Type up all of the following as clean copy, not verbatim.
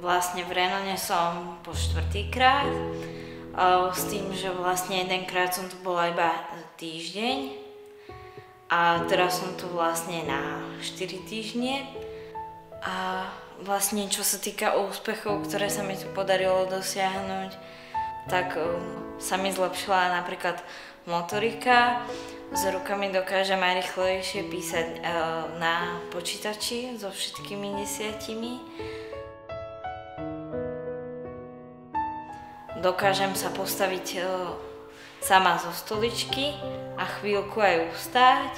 Vlastne v Renone som po 4. krát, s tým, že vlastne jedenkrát som tu bola iba týždeň a teraz som tu vlastne na 4 týždne. A vlastne čo sa týka úspechov, ktoré sa mi tu podarilo dosiahnuť, tak sa mi zlepšila napríklad motorika. S rukami dokážem aj rýchlejšie písať na počítači so všetkými 10. Dokážem sa postaviť sama zo stoličky a chvíľku aj ustáť.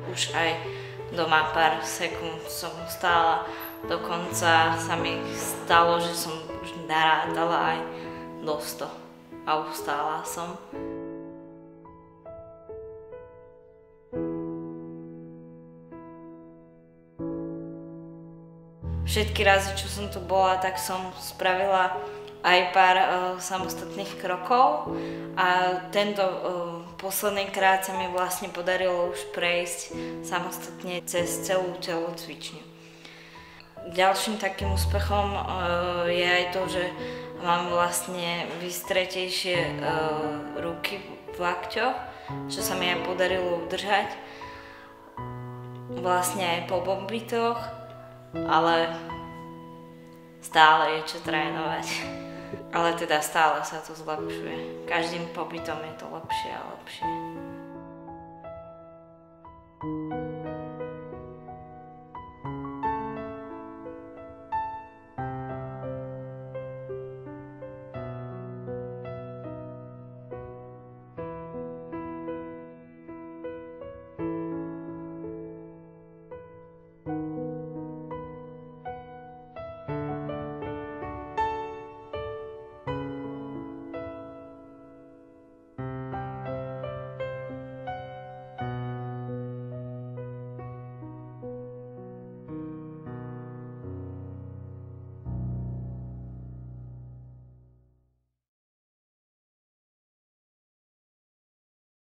Už aj doma pár sekúnd som stála, dokonca sa mi stalo, že som už narátala aj do 100 a ustála som. Všetky razy, čo som tu bola, tak som spravila aj pár samostatných krokov a tento posledný krát sa mi vlastne podarilo už prejsť samostatne cez celú telocvičňu. Ďalším takým úspechom je aj to, že mám vlastne vystretejšie ruky v lakťoch, čo sa mi aj podarilo udržať vlastne aj po pobytoch, ale stále je čo trénovať. Ale teda stále sa to zlepšuje. Každým pobytom je to lepšie a lepšie.